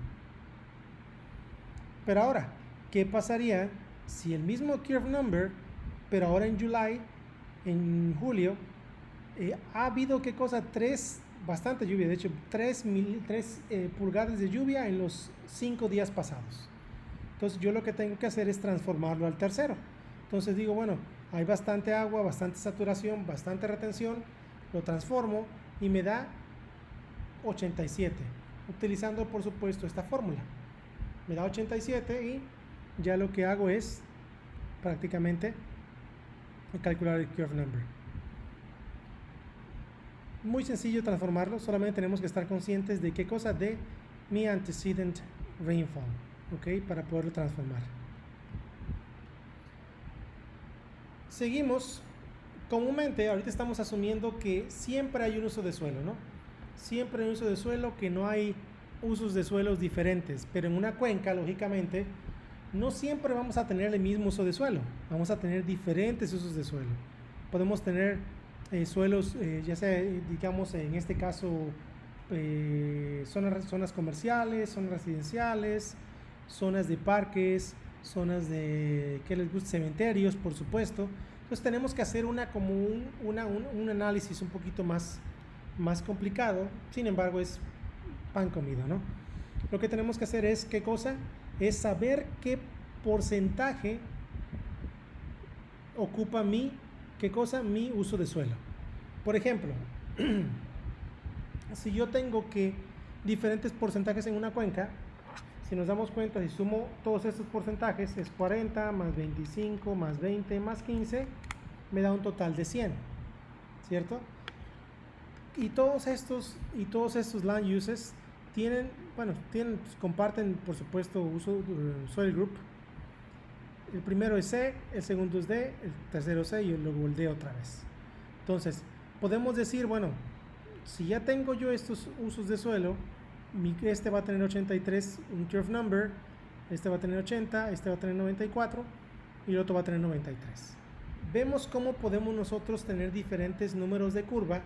Pero ahora, ¿qué pasaría si el mismo curve number, pero ahora en julio, ha habido qué cosa? Bastante lluvia, de hecho 3 pulgadas de lluvia en los 5 días pasados. Entonces yo lo que tengo que hacer es transformarlo al tercero. Entonces digo, bueno, hay bastante agua, bastante saturación, bastante retención, lo transformo y me da 87, utilizando por supuesto esta fórmula. Me da 87 y ya lo que hago es prácticamente calcular el curve number. Muy sencillo transformarlo, solamente tenemos que estar conscientes de qué cosa, de mi antecedent rainfall, ¿ok? Para poderlo transformar. Seguimos. Comúnmente, ahorita estamos asumiendo que siempre hay un uso de suelo, ¿no? Siempre hay un uso de suelo, que no hay usos de suelos diferentes, pero en una cuenca, lógicamente, no siempre vamos a tener el mismo uso de suelo, vamos a tener diferentes usos de suelo. Podemos tener suelos, ya sea, digamos, en este caso, zonas comerciales, zonas residenciales, zonas de parques, zonas de, ¿qué les gusta? Cementerios, por supuesto. Entonces tenemos que hacer un análisis un poquito más complicado, sin embargo es pan comido, ¿no? Lo que tenemos que hacer es, ¿qué cosa? Es saber qué porcentaje ocupa ¿qué cosa? Mi uso de suelo. Por ejemplo, si yo tengo diferentes porcentajes en una cuenca, si nos damos cuenta, si sumo todos estos porcentajes, es 40 más 25 más 20 más 15, me da un total de 100, ¿cierto? Y todos estos land uses comparten, por supuesto, soil group. El primero es C, el segundo es D, el tercero C y luego el D otra vez. Entonces, podemos decir, bueno, si ya tengo yo estos usos de suelo, este va a tener 83, un curve number, este va a tener 80, este va a tener 94 y el otro va a tener 93. Vemos cómo podemos nosotros tener diferentes números de curva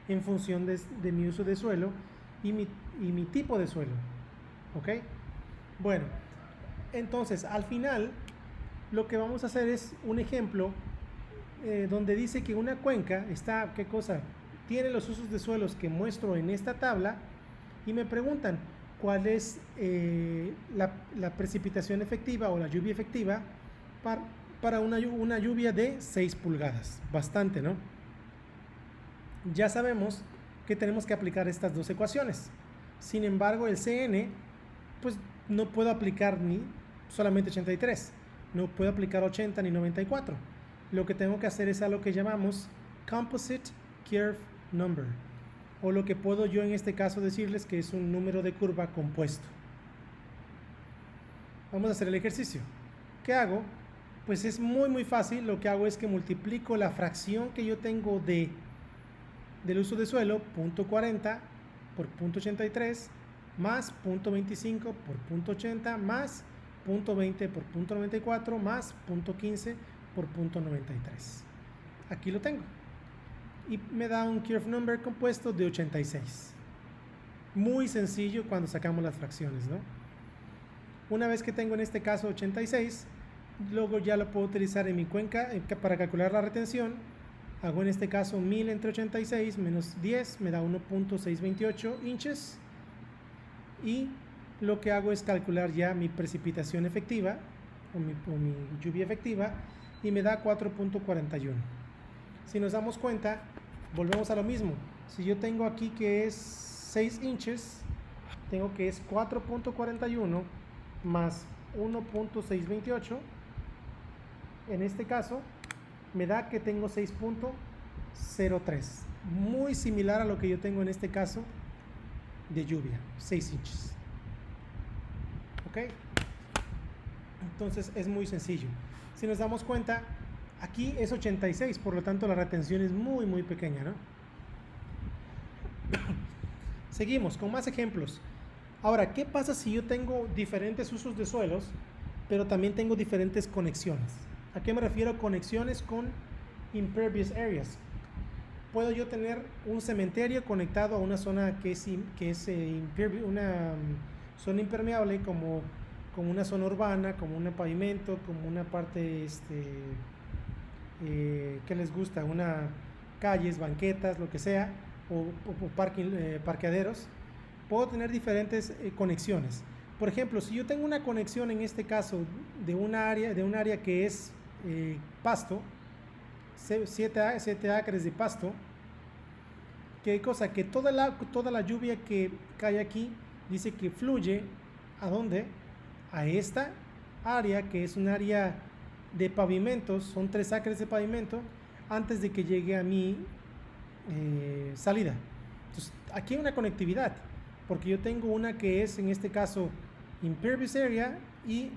en función de mi uso de suelo y mi tipo de suelo, ¿ok? Bueno, entonces al final lo que vamos a hacer es un ejemplo donde dice que una cuenca está, ¿qué cosa? Tiene los usos de suelos que muestro en esta tabla y me preguntan cuál es la precipitación efectiva o la lluvia efectiva para una lluvia de 6 pulgadas. Bastante, ¿no? ya sabemos que tenemos que aplicar estas dos ecuaciones. Sin embargo, el CN, pues no puedo aplicar ni solamente 83, no puedo aplicar 80 ni 94. Lo que tengo que hacer es a lo que llamamos Composite Curve Number, o lo que puedo yo en este caso decirles que es un número de curva compuesto. Vamos a hacer el ejercicio. ¿Qué hago? Pues es muy fácil. Lo que hago es que multiplico la fracción que yo tengo del uso de suelo, 0.40 por 0.83, más 0.25 por 0.80, más 0.20 por 0.94, más 0.15 por 0.93. Aquí lo tengo. Y me da un curve number compuesto de 86. Muy sencillo cuando sacamos las fracciones, ¿no? Una vez que tengo en este caso 86, luego ya lo puedo utilizar en mi cuenca para calcular la retención. Hago en este caso 1000 entre 86 menos 10 me da 1.628 inches, y lo que hago es calcular ya mi precipitación efectiva o mi lluvia efectiva, y me da 4.41. Si nos damos cuenta, volvemos a lo mismo. Si yo tengo aquí que es 6 inches, tengo que es 4.41 más 1.628, en este caso me da que tengo 6.03, muy similar a lo que yo tengo en este caso de lluvia, 6 inches. Ok, entonces es muy sencillo. Si nos damos cuenta, aquí es 86, por lo tanto la retención es muy pequeña, ¿no? Seguimos con más ejemplos. Ahora, ¿qué pasa si yo tengo diferentes usos de suelos, pero también tengo diferentes conexiones? ¿A qué me refiero conexiones con impervious areas? Puedo yo tener un cementerio conectado a una zona que es una zona impermeable, como una zona urbana, como un pavimento, como una parte que les gusta, una calles, banquetas, lo que sea, o parqueaderos. Puedo tener diferentes conexiones. Por ejemplo, si yo tengo una conexión en este caso de un área que es pasto, 7 acres de pasto, ¿qué cosa? Que toda la lluvia que cae aquí dice que fluye ¿a dónde? A esta área, que es un área de pavimentos, son 3 acres de pavimento, antes de que llegue a mi salida. Entonces, aquí hay una conectividad, porque yo tengo una que es en este caso pervious area y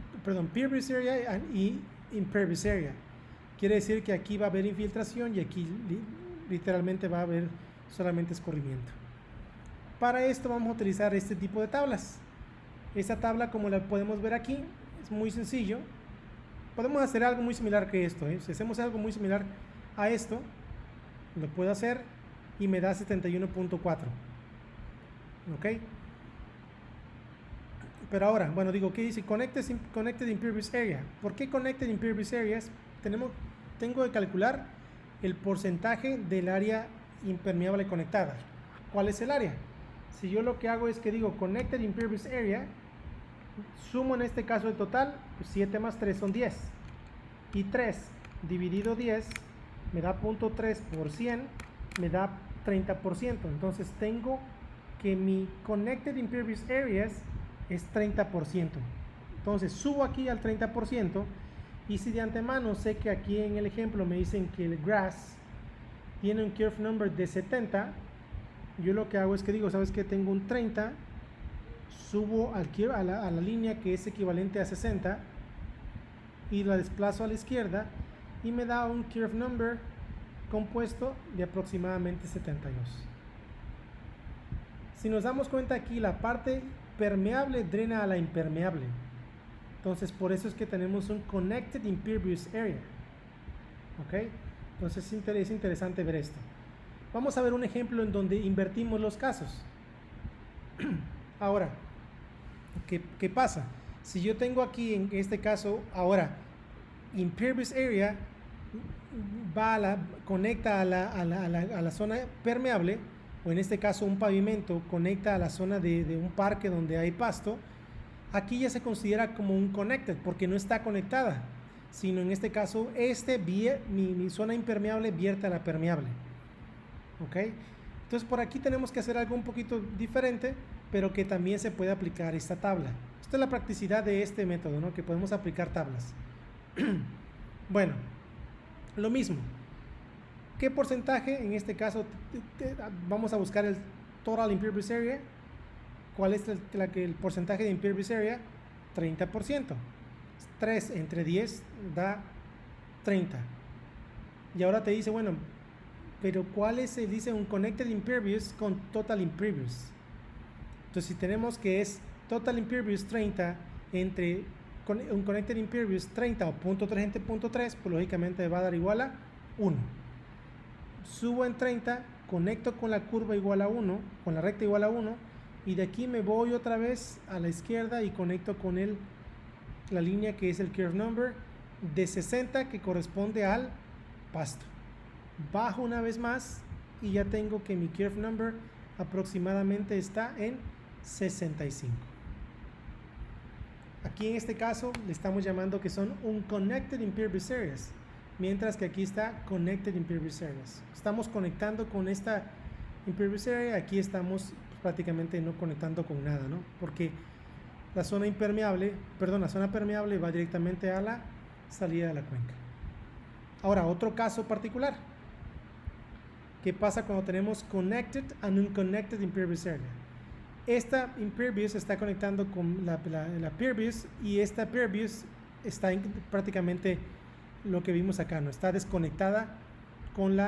impervious area. Quiere decir que aquí va a haber infiltración y aquí literalmente va a haber solamente escurrimiento. Para esto vamos a utilizar este tipo de tablas. Esta tabla, como la podemos ver aquí, es muy sencillo. Podemos hacer algo muy similar que esto, ¿eh? Si hacemos algo muy similar a esto, lo puedo hacer y me da 71.4. ¿Ok? Pero ahora, bueno, digo, ¿qué dice? Connected Impervious Area. ¿Por qué Connected Impervious Areas? Tengo que calcular el porcentaje del área impermeable conectada. ¿Cuál es el área? Si yo lo que hago es que digo Connected Impervious Area, sumo en este caso el total, pues 7 más 3 son 10. Y 3 dividido 10 me da 0.3 por 100, me da 30%. Entonces tengo que mi Connected Impervious Areas es 30%. Entonces subo aquí al 30%, y si de antemano sé que aquí en el ejemplo me dicen que el grass tiene un curve number de 70, yo lo que hago es que digo, ¿sabes qué? Tengo un 30, subo a la línea que es equivalente a 60 y la desplazo a la izquierda y me da un curve number compuesto de aproximadamente 72. Si nos damos cuenta aquí, la parte permeable drena a la impermeable. Entonces, por eso es que tenemos un Connected Impervious Area. ¿Ok? Entonces, es interesante ver esto. Vamos a ver un ejemplo en donde invertimos los casos. Ahora, ¿qué pasa? Si yo tengo aquí, en este caso, ahora, Impervious Area conecta a la zona permeable, o en este caso un pavimento conecta a la zona de un parque donde hay pasto. Aquí ya se considera como un connected porque no está conectada, sino en este caso mi zona impermeable vierte a la permeable. ¿ok? Entonces por aquí tenemos que hacer algo un poquito diferente, pero que también se puede aplicar esta tabla. Esta es la practicidad de este método, ¿no? Que podemos aplicar tablas. Bueno, lo mismo. ¿Qué porcentaje? En este caso vamos a buscar el Total Impervious Area. ¿Cuál es el porcentaje de Impervious Area? 30%. 3 entre 10 da 30. Y ahora te dice, bueno, pero ¿cuál es? Dice un Connected Impervious con Total Impervious. Entonces, si tenemos que es Total Impervious 30 entre un Connected Impervious 30 o 0.3 entre 0.3, pues lógicamente va a dar igual a 1. Subo en 30, conecto con la curva igual a 1, con la recta igual a 1, y de aquí me voy otra vez a la izquierda y conecto con la línea que es el curve number de 60 que corresponde al pasto. Bajo una vez más y ya tengo que mi curve number aproximadamente está en 65. Aquí en este caso le estamos llamando que son Unconnected Impervious Areas, mientras que aquí está Connected Impervious Areas. Estamos conectando con esta Impervious Area, aquí estamos prácticamente no conectando con nada, ¿no? Porque la zona permeable va directamente a la salida de la cuenca. Ahora, otro caso particular. ¿Qué pasa cuando tenemos Connected and Unconnected Impervious Area? Esta Impervious está conectando con la Pervious y esta Pervious está prácticamente lo que vimos acá, ¿no? Está desconectada con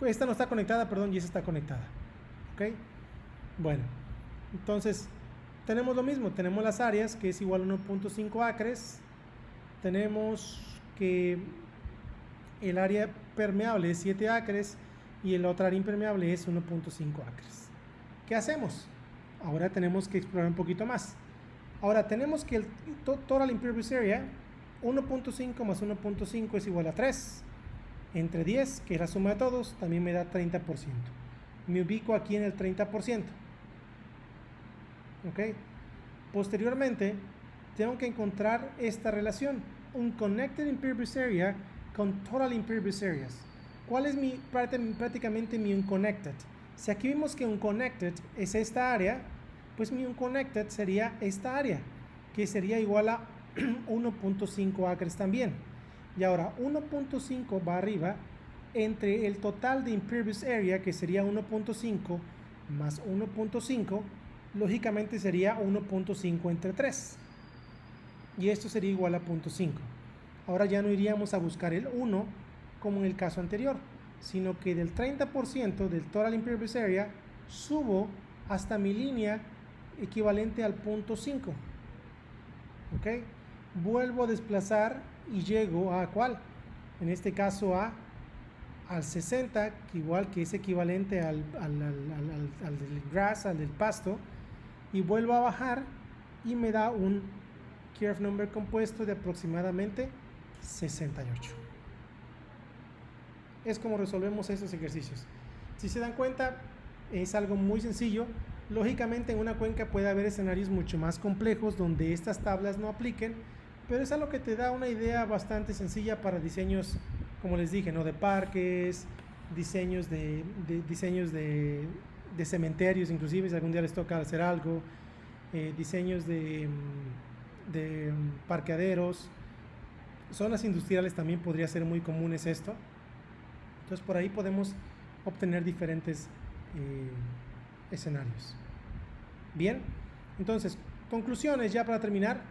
esta no está conectada, perdón, y esta está conectada. ¿Ok? Bueno, entonces tenemos lo mismo, tenemos las áreas que es igual a 1.5 acres, tenemos que el área permeable es 7 acres y el otro área impermeable es 1.5 acres. ¿Qué hacemos? Ahora tenemos que explorar un poquito más. Ahora tenemos que el Total Impervious Area 1.5 más 1.5 es igual a 3 entre 10, que es la suma de todos, también me da 30%. Me ubico aquí en el 30%. ¿Ok? Posteriormente tengo que encontrar esta relación, un Connected Impervious Area con Total Impervious Areas. ¿Cuál es prácticamente mi Unconnected? Si aquí vimos que Unconnected es esta área, pues mi Unconnected sería esta área, que sería igual a 1.5 acres también. Y ahora 1.5 va arriba entre el total de Impervious Area, que sería 1.5 más 1.5, lógicamente sería 1.5 entre 3. Y esto sería igual a 0.5. Ahora ya no iríamos a buscar el 1 como en el caso anterior, sino que del 30% del Total Impervious Area subo hasta mi línea equivalente al 0.5. ¿Ok? Vuelvo a desplazar y llego a ¿cuál? En este caso al 60, que igual que es equivalente al del grass, al del pasto, y vuelvo a bajar y me da un curve number compuesto de aproximadamente 68. Es como resolvemos estos ejercicios. Si se dan cuenta, es algo muy sencillo. Lógicamente en una cuenca puede haber escenarios mucho más complejos donde estas tablas no apliquen, pero es algo que te da una idea bastante sencilla para diseños, como les dije, ¿no? De parques, diseños de cementerios, inclusive si algún día les toca hacer algo, diseños de parqueaderos, zonas industriales también podría ser muy comunes esto. Entonces por ahí podemos obtener diferentes escenarios. Bien, entonces conclusiones ya para terminar.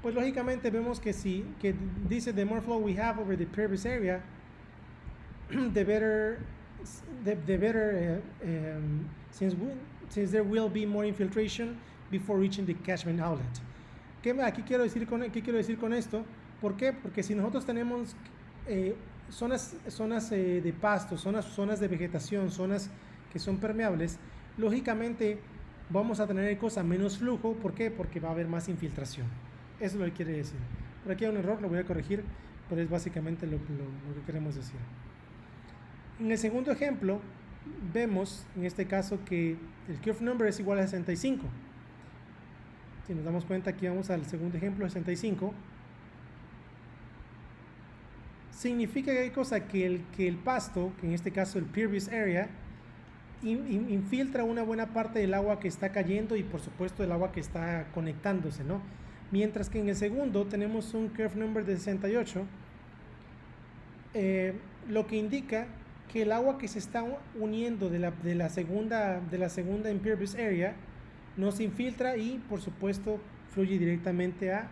Pues lógicamente vemos que que dice the more flow we have over the pervious area, the better since there will be more infiltration before reaching the catchment outlet. ¿Qué quiero decir con esto? ¿Por qué? Porque si nosotros tenemos zonas de pasto, zonas de vegetación, zonas que son permeables, lógicamente vamos a tener menos flujo. ¿Por qué? Porque va a haber más infiltración. Eso es lo que quiere decir. Por aquí hay un error, lo voy a corregir, pero es básicamente lo que queremos decir. En el segundo ejemplo, vemos en este caso que el curve number es igual a 65. Si nos damos cuenta, aquí vamos al segundo ejemplo, 65. significa que hay cosa que el pasto, que en este caso el pervious area, infiltra una buena parte del agua que está cayendo y por supuesto el agua que está conectándose, ¿no? Mientras que en el segundo tenemos un curve number de 68, lo que indica que el agua que se está uniendo de la segunda impervious area no se infiltra y por supuesto fluye directamente a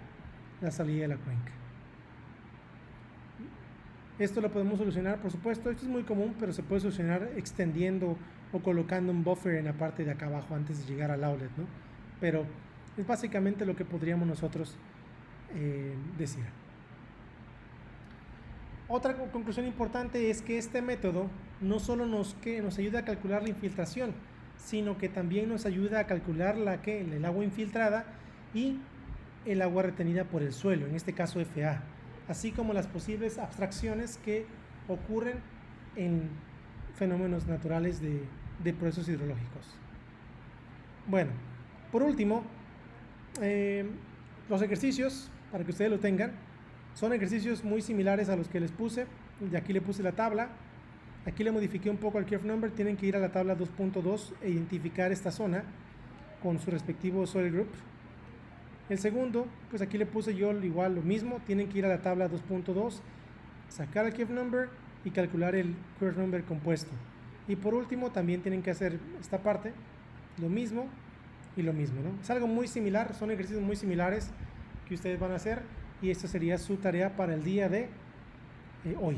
la salida de la cuenca. Esto lo podemos solucionar, por supuesto, esto es muy común, pero se puede solucionar extendiendo o colocando un buffer en la parte de acá abajo antes de llegar al outlet, ¿no? Pero es básicamente lo que podríamos nosotros decir. Otra conclusión importante es que este método no solo nos ayuda a calcular la infiltración, sino que también nos ayuda a calcular el agua infiltrada y el agua retenida por el suelo, en este caso FA, así como las posibles abstracciones que ocurren en fenómenos naturales de procesos hidrológicos. Bueno, por último, los ejercicios, para que ustedes lo tengan, son ejercicios muy similares a los que les puse. De aquí le puse la tabla, aquí le modifiqué un poco el curve number. Tienen que ir a la tabla 2.2 e identificar esta zona con su respectivo soil group. El segundo, pues aquí le puse yo igual lo mismo, tienen que ir a la tabla 2.2, sacar el curve number y calcular el curve number compuesto. Y por último también tienen que hacer esta parte, lo mismo y lo mismo, ¿no? Es algo muy similar, son ejercicios muy similares que ustedes van a hacer y esta sería su tarea para el día de hoy.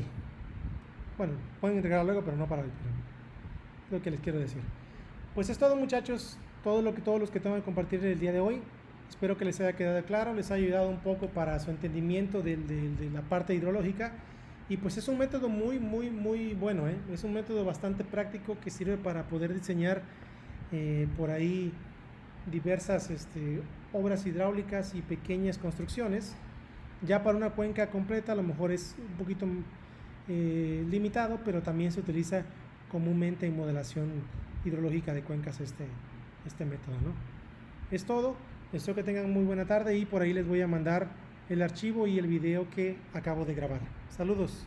Bueno, pueden entregarlo luego, pero no para hoy, pero es lo que les quiero decir. Pues es todo, muchachos, todos los que tengo que compartir el día de hoy. Espero que les haya quedado claro, les haya ayudado un poco para su entendimiento de la parte hidrológica. Y pues es un método muy bueno, ¿eh? Es un método bastante práctico que sirve para poder diseñar por ahí diversas obras hidráulicas y pequeñas construcciones. Ya para una cuenca completa a lo mejor es un poquito limitado, pero también se utiliza comúnmente en modelación hidrológica de cuencas este método, ¿no? Es todo, espero que tengan muy buena tarde y por ahí les voy a mandar el archivo y el video que acabo de grabar. Saludos.